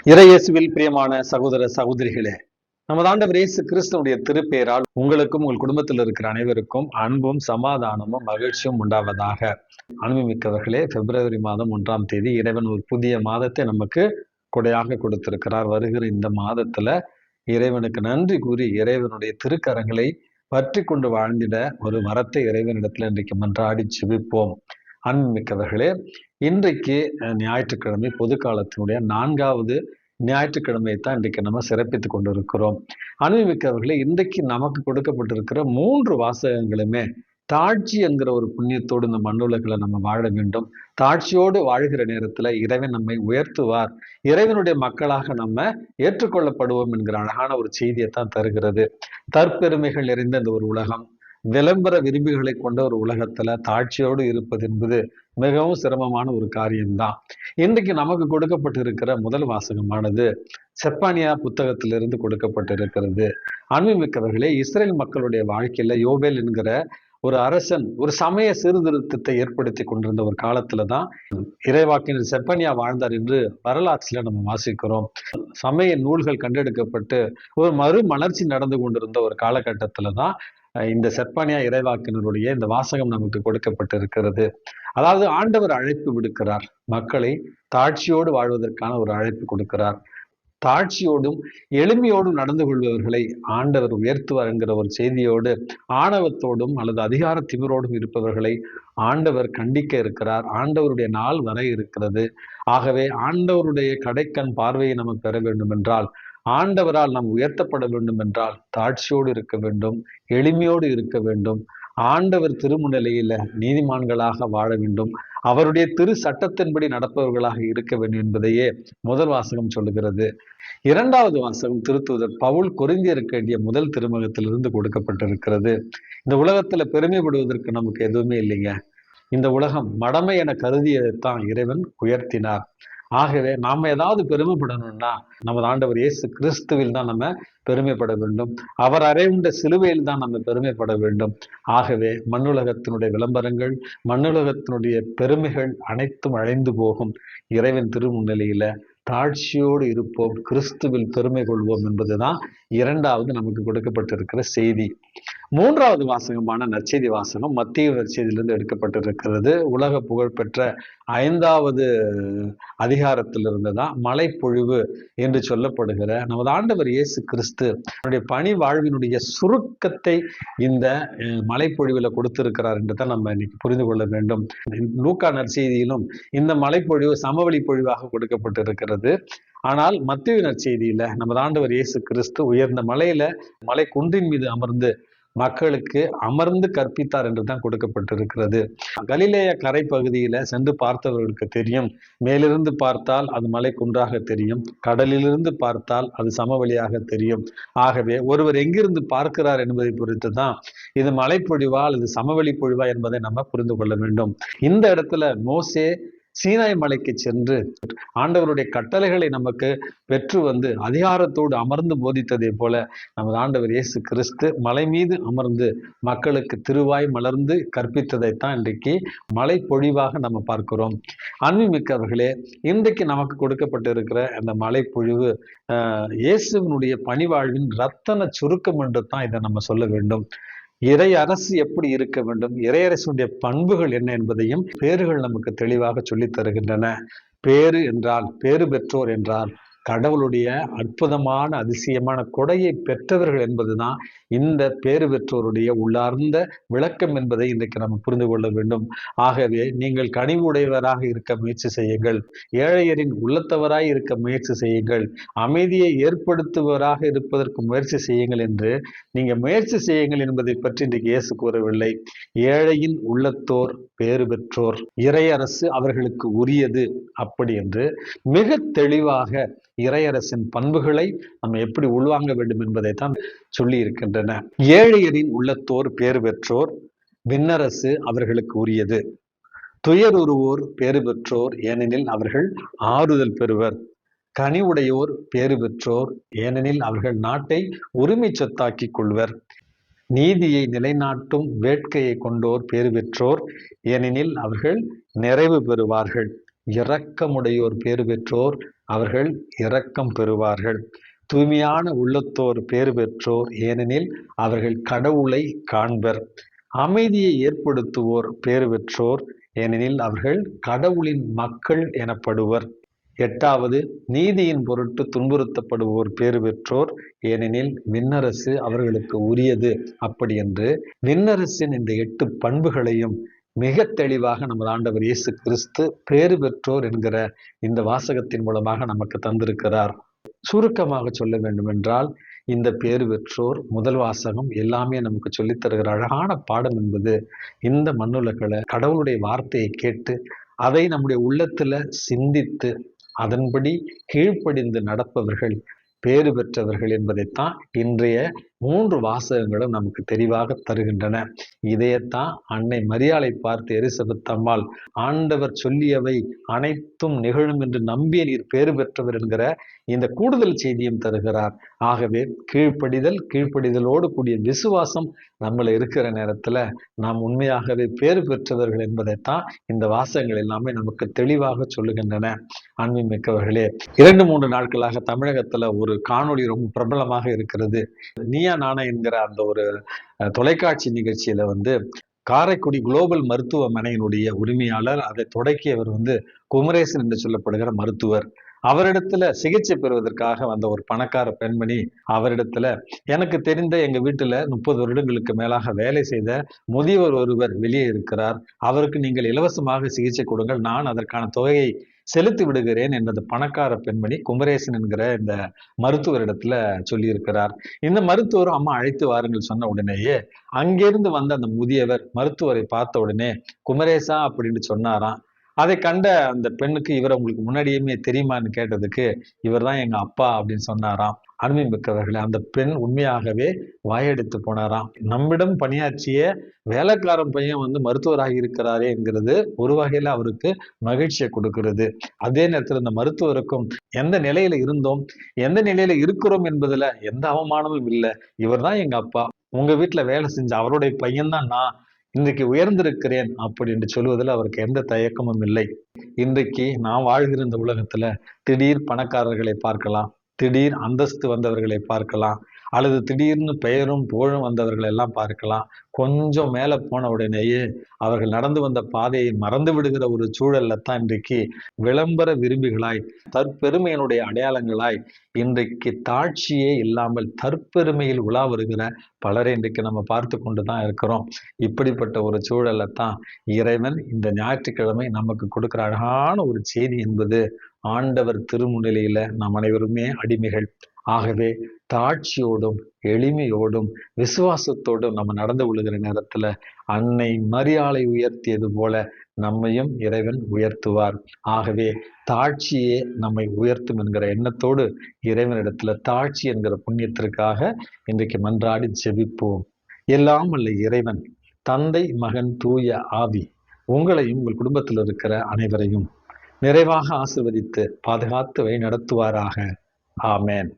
இறையேசுவில் பிரியமான சகோதர சகோதரிகளே, நமது ஆண்டவர் இயேசு கிறிஸ்துவுடைய திருப்பெயரால் உங்களுக்கும் உங்கள் குடும்பத்தில் இருக்கிற அனைவருக்கும் அன்பும் சமாதானமும் மகிழ்ச்சியும் உண்டாவதாக. அன்புமிக்கவர்களே, பிப்ரவரி மாதம் 1ஆம் தேதி இறைவன் ஒரு புதிய மாதத்தை நமக்கு கொடையாக கொடுத்திருக்கிறார். வருகிற இந்த மாதத்துல இறைவனுக்கு நன்றி கூறி இறைவனுடைய திருக்கரங்களை பற்றி கொண்டு வாழ்ந்திட ஒரு வரத்தை இறைவனிடத்துல இன்றைக்கு மன்றாடி ஜெபிப்போம். அன்புமிக்கவர்களே, இன்றைக்கு ஞாயிற்றுக்கிழமை பொது காலத்தினுடைய 4வது ஞாயிற்றுக்கிழமை தான் இன்றைக்கு நம்ம சிறப்பித்துக் கொண்டிருக்கிறோம். அன்புமிக்கவர்களே, இன்றைக்கு நமக்கு கொடுக்கப்பட்டிருக்கிற 3 வாசகங்களுமே தாட்சி என்கிற ஒரு புண்ணியத்தோடு இந்த மண்ணுலகில நம்ம வாழ வேண்டும். தாட்சியோடு வாழ்கிற நேரத்துல இறைவன் நம்மை உயர்த்துவார். இறைவனுடைய மக்களாக நம்ம ஏற்றுக்கொள்ளப்படுவோம் என்கிற அழகான ஒரு செய்தியைத்தான் தருகிறது. தற்பெருமைகள் நிறைந்த இந்த ஒரு உலகம், விளம்பர விரும்பிகளை கொண்ட ஒரு உலகத்துல தாட்சியோடு இருப்பது என்பது மிகவும் சிரமமான ஒரு காரியம்தான். இன்றைக்கு நமக்கு கொடுக்கப்பட்டிருக்கிற முதல் வாசகமானது செப்பானியா புத்தகத்திலிருந்து கொடுக்கப்பட்டிருக்கிறது. அன்புமிக்கவர்களே, இஸ்ரேல் மக்களுடைய வாழ்க்கையில யோபேல் என்கிற ஒரு அரசன் ஒரு சமய சீர்திருத்தத்தை ஏற்படுத்தி கொண்டிருந்த ஒரு காலத்துலதான் இறைவாக்கினர் செப்பனியா வாழ்ந்தார் என்று வரலாற்றுல நம்ம வாசிக்கிறோம். சமய நூல்கள் கண்டெடுக்கப்பட்டு ஒரு மறுமலர்ச்சி நடந்து கொண்டிருந்த ஒரு காலகட்டத்துலதான் இந்த செப்பனியா இறைவாக்கினருடைய இந்த வாசகம் நமக்கு கொடுக்கப்பட்டிருக்கிறது. அதாவது ஆண்டவர் அழைப்பு விடுக்கிறார், மக்களை தாட்சியோடு வாழ்வதற்கான ஒரு அழைப்பு கொடுக்கிறார். தாட்சியோடும் எளிமையோடும் நடந்து கொள்பவர்களை ஆண்டவர் உயர்த்துவார் என்கிற ஒரு செய்தியோடு ஆணவத்தோடும் அல்லது அதிகார திமிரோடும் இருப்பவர்களை ஆண்டவர் கண்டிக்க இருக்கிறார். ஆண்டவருடைய நாள் வர இருக்கிறது. ஆகவே ஆண்டவருடைய கடைக்கண் பார்வையை நம்ம பெற வேண்டும் என்றால், ஆண்டவரால் நாம் உயர்த்தப்பட வேண்டும் என்றால் தாட்சியோடு இருக்க வேண்டும், எளிமையோடு இருக்க வேண்டும், ஆண்டவர் திருமுன்னிலையில நீதிமான்களாக வாழ வேண்டும், அவருடைய திரு சட்டத்தின்படி நடப்பவர்களாக இருக்க வேண்டும் என்பதையே முதல் வாசகம் சொல்லுகிறது. 2வது வாசகம் திருத்தூதர் பவுல் கொரிந்தியருக்கு எழுதிய முதல் திருமுகத்திலிருந்து கொடுக்கப்பட்டிருக்கிறது. இந்த உலகத்துல பெருமைப்படுவதற்கு நமக்கு எதுவுமே இல்லைங்க. இந்த உலகம் மடமை என கருதியதைத்தான் இறைவன் உயர்த்தினார். ஆகவே நாம ஏதாவது பெருமைப்படணும்னா நமது ஆண்டவர் இயேசு கிறிஸ்துவில் தான் நம்ம பெருமைப்பட வேண்டும். அவர் அறையுண்ட சிலுவையில் தான் நம்ம பெருமைப்பட வேண்டும். ஆகவே மண்ணுலகத்தினுடைய விளம்பரங்கள், மண்ணுலகத்தினுடைய பெருமைகள் அனைத்தும் அழிந்து போகும். இறைவன் திருமுன்னிலையில தாட்சியோடு இருப்போம், கிறிஸ்துவில் பெருமை கொள்வோம் என்பதுதான் 2வது நமக்கு கொடுக்கப்பட்டிருக்கிற செய்தி. 3வது வாசகமான நற்செய்தி வாசகம் மத்திய நற்செய்தியிலிருந்து எடுக்கப்பட்டிருக்கிறது. உலக புகழ்பெற்ற 5வது அதிகாரத்திலிருந்து தான் மலைப்பொழிவு என்று சொல்லப்படுகிற நமது ஆண்டவர் இயேசு கிறிஸ்து அவருடைய பணி வாழ்வினுடைய சுருக்கத்தை இந்த மலைப்பொழிவுல கொடுத்திருக்கிறார் என்று தான் நம்ம இன்னைக்கு புரிந்து கொள்ள வேண்டும். லூக்கா நற்செய்தியிலும் இந்த மலைப்பொழிவு சமவெளி பொழிவாக கொடுக்கப்பட்டிருக்கிறது. ஆனால் மத்தேயு நற்செய்தியில நமது ஆண்டவர் இயேசு கிறிஸ்து உயர்ந்த மலையில மலை குன்றின் மீது அமர்ந்து மக்களுக்கு அமர்ந்து கற்பித்தார் என்று தான் கொடுக்கப்பட்டிருக்கிறது. கலிலேய கரை பகுதியில சென்று பார்த்தவர்களுக்கு தெரியும், மேலிருந்து பார்த்தால் அது மலை குன்றாக தெரியும், கடலிலிருந்து பார்த்தால் அது சமவெளியாக தெரியும். ஆகவே ஒருவர் எங்கிருந்து பார்க்கிறார் என்பதை பொறுத்து தான் இது மலைப்பொழிவா அல்லது சமவெளி பொழிவா என்பதை நம்ம புரிந்து கொள்ள வேண்டும். இந்த இடத்துல மோசே சீனாய் மலைக்கு சென்று ஆண்டவருடைய கட்டளைகளை நமக்கு பெற்று வந்து அதிகாரத்தோடு அமர்ந்து போதித்ததை போல நமது ஆண்டவர் இயேசு கிறிஸ்து மலை மீது அமர்ந்து மக்களுக்கு திருவாய் மலர்ந்து கற்பித்ததைத்தான் இன்றைக்கு மலை பொழிவாக நம்ம பார்க்கிறோம். அன்புமிக்கவர்களே, இன்றைக்கு நமக்கு கொடுக்கப்பட்டிருக்கிற அந்த மலை பொழிவு இயேசுவினுடைய பணிவாழ்வின் ரத்தன சுருக்கம் என்று தான் இதை நம்ம சொல்ல வேண்டும். இறை அரசு எப்படி இருக்க வேண்டும், இறையரசுடைய பண்புகள் என்ன என்பதையும் பேறுகள் நமக்கு தெளிவாக சொல்லித் தருகின்றன. பேறு என்றால், பேறு பெற்றோர் என்றால் கடவுளுடைய அற்புதமான அதிசயமான கொடையை பெற்றவர்கள் என்பதுதான் இந்த பேறு பெற்றோருடைய உள்ளார்ந்த விளக்கம் என்பதை இன்றைக்கு நம்ம புரிந்து கொள்ள வேண்டும். ஆகவே நீங்கள் கனிவு உடையவராக இருக்க முயற்சி செய்யுங்கள், ஏழையரின் உள்ளத்தவராய் இருக்க முயற்சி செய்யுங்கள், அமைதியை ஏற்படுத்துவராக இருப்பதற்கு முயற்சி செய்யுங்கள் என்று நீங்க முயற்சி செய்யுங்கள் என்பதை பற்றி இன்றைக்கு இயேசு கூறவில்லை. ஏழையின் உள்ளத்தோர் பேறு பெற்றோர், இறையரசு அவர்களுக்கு உரியது அப்படி என்று மிக தெளிவாக இறையரசின் பண்புகளை நம்ம எப்படி உள்வாங்க வேண்டும் என்பதை தான் சொல்லி இருக்கின்றன. ஏழையரின் உள்ளத்தோர் பேறு பெற்றோர், விண்ணரசு அவர்களுக்கு உரியது. துயருருவோர் பேறு பெற்றோர், ஏனெனில் அவர்கள் ஆறுதல் பெறுவர். கனிவுடையோர் பேறு பெற்றோர், ஏனெனில் அவர்கள் நாட்டை உரிமை சொத்தாக்கிக் கொள்வர். நீதியை நிலைநாட்டும் வேட்கையை கொண்டோர் பேறு பெற்றோர், ஏனெனில் அவர்கள் நிறைவு பெறுவார்கள். இரக்கமுடையோர் பேறு பெற்றோர், அவர்கள் இரக்கம் பெறுவார்கள். தூய்மையான உள்ளத்தோர் பேறு பெற்றோர், ஏனெனில் அவர்கள் கடவுளை காண்பர். அமைதியை ஏற்படுத்துவோர் பேறு பெற்றோர், ஏனெனில் அவர்கள் கடவுளின் மக்கள் எனப்படுவர். 8வது, நீதியின் பொருட்டு துன்புறுத்தப்படுவோர் பேறு பெற்றோர், ஏனெனில் விண்ணரசு அவர்களுக்கு உரியது. அப்படி என்று விண்ணரசின் இந்த 8 பண்புகளையும் மிக தெளிவாக நமது ஆண்டவர் இயேசு கிறிஸ்து பேறு பெற்றோர் என்கிற இந்த வாசகத்தின் மூலமாக நமக்கு தந்திருக்கிறார். சுருக்கமாக சொல்ல வேண்டும் என்றால், இந்த பேறு பெற்றோர் முதல் வாசகம் எல்லாமே நமக்கு சொல்லித் தருகிற அழகான பாடம் என்பது, இந்த மண்ணுலகில் கடவுளுடைய வார்த்தையை கேட்டு அதை நம்முடைய உள்ளத்துல சிந்தித்து அதன்படி கீழ்ப்படிந்து நடப்பவர்கள் பேறு பெற்றவர்கள் என்பதைத்தான் இன்றைய 3 வாசகங்களும் நமக்கு தெளிவாக தருகின்றன. இதையத்தான் அன்னை மரியாளை பார்த்து எலிசபெத் அம்மாள், ஆண்டவர் சொல்லியவை அனைத்தும் நிகழும் என்று நம்பிய நீர் பேறு பெற்றவர் என்கிற இந்த கூடுதல் செய்தியும் தருகிறார். ஆகவே கீழ்ப்படிதலோடு கூடிய விசுவாசம் நம்மள இருக்கிற நேரத்துல நாம் உண்மையாகவே பேறு பெற்றவர்கள் என்பதைத்தான் இந்த வாசகங்கள் எல்லாமே நமக்கு தெளிவாக சொல்லுகின்றன. அன்பின் மிக்கவர்களே, 2-3 நாட்களாக தமிழகத்துல ஒரு காணொளி ரொம்ப பிரபலமாக இருக்கிறது. நீயா நானா என்கிற அந்த ஒரு தொலைக்காட்சி நிகழ்ச்சியில காரைக்குடி குளோபல் மருத்துவமனையினுடைய உரிமையாளர், அதை தொடக்கியவர் குமரேசன் என்று சொல்லப்படுகிற மருத்துவர். அவரிடத்துல சிகிச்சை பெறுவதற்காக வந்த ஒரு பணக்கார பெண்மணி அவரிடத்துல, எனக்கு தெரிந்த எங்க வீட்டுல 30 வருடங்களுக்கு மேலாக வேலை செய்த முதியவர் ஒருவர் வெளியே இருக்கிறார், அவருக்கு நீங்கள் இலவசமாக சிகிச்சை கொடுங்கள், நான் அதற்கான தொகையை செலுத்தி விடுகிறேன் என்பது பணக்கார பெண்மணி குமரேசன் என்கிற இந்த மருத்துவரிடத்துல சொல்லியிருக்கிறார். இந்த மருத்துவர் அம்மா அழைத்து வாருங்கள் சொன்ன உடனேயே அங்கிருந்து வந்த அந்த முதியவர் மருத்துவரை பார்த்த உடனே குமரேசா அப்படின்னு சொன்னாராம். அதை கண்ட அந்த பெண்ணுக்கு, இவர் உங்களுக்கு முன்னாடியுமே தெரியுமான்னு கேட்டதுக்கு, இவர் தான் எங்க அப்பா அப்படின்னு சொன்னாராம். அருமை மிக்கவர்களே, அந்த பெண் உண்மையாகவே வாயடித்து போனாராம். நம்மிடம் பணியாற்றிய வேலைக்காரன் பையன் மருத்துவராக இருக்கிறாரே என்கிறது ஒரு வகையில அவருக்கு மகிழ்ச்சியை கொடுக்கிறது. அதே நேரத்தில் இந்த மருத்துவருக்கும் எந்த நிலையில இருந்தோம், எந்த நிலையில இருக்கிறோம் என்பதுல எந்த அவமானமும் இல்லை. இவர் தான் எங்க அப்பா, உங்க வீட்டுல வேலை செஞ்ச அவருடைய பையன்தான் நான் இன்றைக்கு உயர்ந்திருக்கிறேன் அப்படின்னு சொல்லுவதில் அவருக்கு எந்த தயக்கமும் இல்லை. இன்றைக்கு நான் வாழ்கிற இந்த உலகத்துல திடீர் பணக்காரர்களை பார்க்கலாம், திடீர் அந்தஸ்து வந்தவர்களை பார்க்கலாம், அல்லது திடீர்னு பெயரும் புகழும் வந்தவர்கள் எல்லாம் பார்க்கலாம். கொஞ்சம் மேல போன உடனேயே அவர்கள் நடந்து வந்த பாதையை மறந்து விடுகிற ஒரு சூழல்ல தான் இன்றைக்கு விளம்பர விரும்பிகளாய், தற்பெருமையினுடைய அடையாளங்களாய், இன்றைக்கு தாட்சியே இல்லாமல் தற்பெருமையில் உலா வருகிற பலரை இன்றைக்கு நம்ம பார்த்து கொண்டுதான் இருக்கிறோம். இப்படிப்பட்ட ஒரு சூழல்ல தான் இறைவன் இந்த ஞாயிற்றுக்கிழமை நமக்கு கொடுக்கிற அழகான ஒரு செய்தி என்பது, ஆண்டவர் திருமுன்னிலையில நாம் அனைவருமே அடிமைகள். ஆகவே தாட்சியோடும் எளிமையோடும் விசுவாசத்தோடும் நம்ம நடந்து கொள்ளுகிற நேரத்துல அன்னை மரியாளை உயர்த்தியது போல நம்மையும் இறைவன் உயர்த்துவார். ஆகவே தாட்சியே நம்மை உயர்த்தும் என்கிற எண்ணத்தோடு இறைவனிடத்துல தாட்சி என்கிற புண்ணியத்திற்காக இன்றைக்கு மன்றாடி ஜெபிப்போம். எல்லாம் வல்ல இறைவன் தந்தை, மகன், தூய ஆவி உங்களையும் உங்கள் குடும்பத்தில் இருக்கிற அனைவரையும் நிறைவாக ஆசீர்வதித்து பாதுகாத்து வழி நடத்துவாராக. ஆமென்.